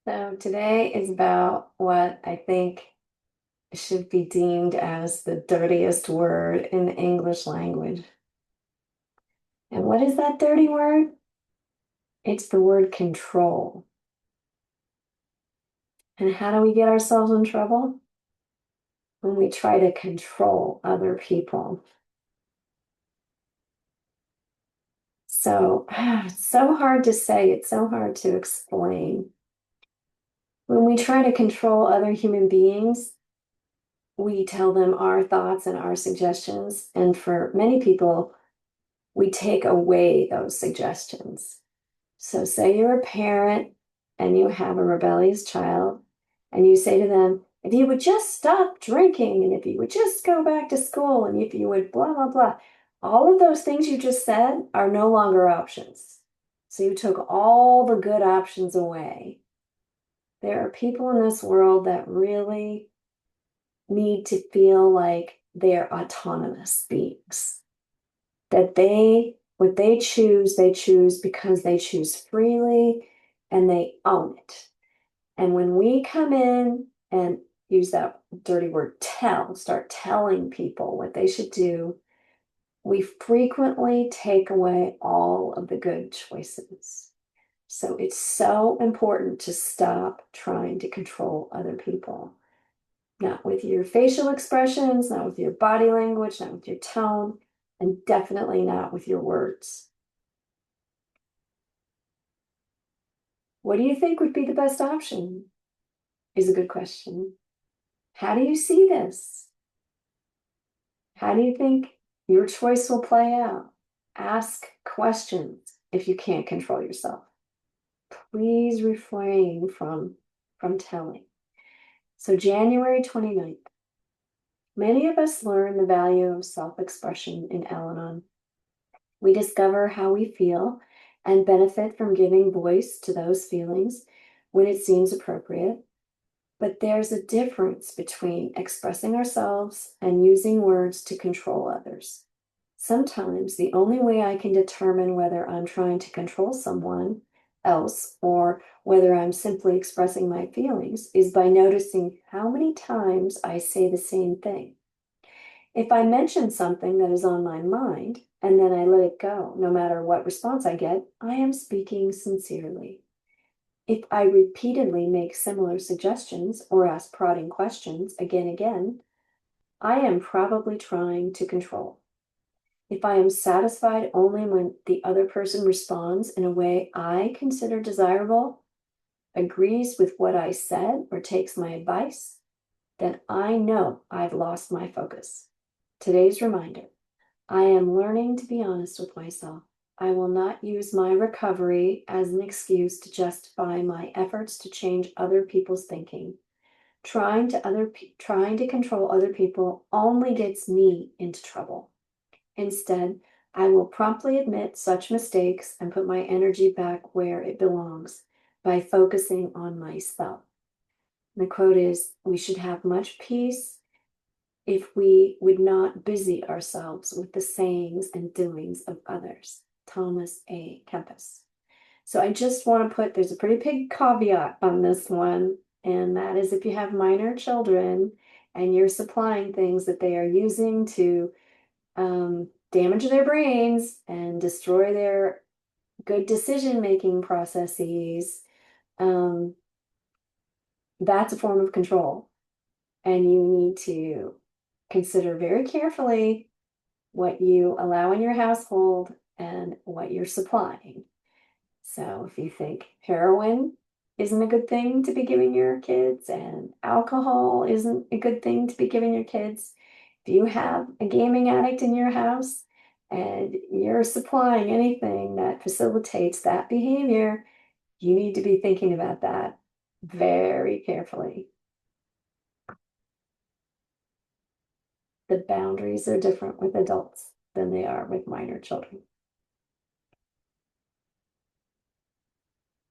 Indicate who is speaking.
Speaker 1: So today is about what I think should be deemed as the dirtiest word in the English language. And what is that dirty word? It's the word control. And how do we get ourselves in trouble? When we try to control other people. So it's so hard to say, it's so hard to explain. When we try to control other human beings, we tell them our thoughts and our suggestions. And for many people, we take away those suggestions. So, say you're a parent and you have a rebellious child, and you say to them, if you would just stop drinking, and if you would just go back to school, and if you would blah, blah, blah, all of those things you just said are no longer options. So, you took all the good options away. There are people in this world that really need to feel like they're autonomous beings, that what they choose because they choose freely and they own it. And when we come in and use that dirty word start telling people what they should do, we frequently take away all of the good choices. So it's so important to stop trying to control other people. Not with your facial expressions, not with your body language, not with your tone, and definitely not with your words. What do you think would be the best option? Is a good question. How do you see this? How do you think your choice will play out? Ask questions if you can't control yourself. Please refrain from telling. So January 29th, many of us learn the value of self-expression in Al-Anon. We discover how we feel and benefit from giving voice to those feelings when it seems appropriate. But there's a difference between expressing ourselves and using words to control others. Sometimes the only way I can determine whether I'm trying to control someone else or whether I'm simply expressing my feelings is by noticing how many times I say the same thing. If I mention something that is on my mind and then I let it go, no matter what response I get, I am speaking sincerely. If I repeatedly make similar suggestions or ask prodding questions again, I am probably trying to control. If I am satisfied only when the other person responds in a way I consider desirable, agrees with what I said, or takes my advice, then I know I've lost my focus. Today's reminder: I am learning to be honest with myself. I will not use my recovery as an excuse to justify my efforts to change other people's thinking. Trying to control other people only gets me into trouble. Instead, I will promptly admit such mistakes and put my energy back where it belongs by focusing on myself. The quote is, "We should have much peace if we would not busy ourselves with the sayings and doings of others." Thomas A. Kempis. So I just want to there's a pretty big caveat on this one, and that is if you have minor children and you're supplying things that they are using to damage their brains and destroy their good decision-making processes, um, that's a form of control. And you need to consider very carefully what you allow in your household and what you're supplying. So if you think heroin isn't a good thing to be giving your kids and alcohol isn't a good thing to be giving your kids, if you have a gaming addict in your house and you're supplying anything that facilitates that behavior, you need to be thinking about that very carefully. The boundaries are different with adults than they are with minor children.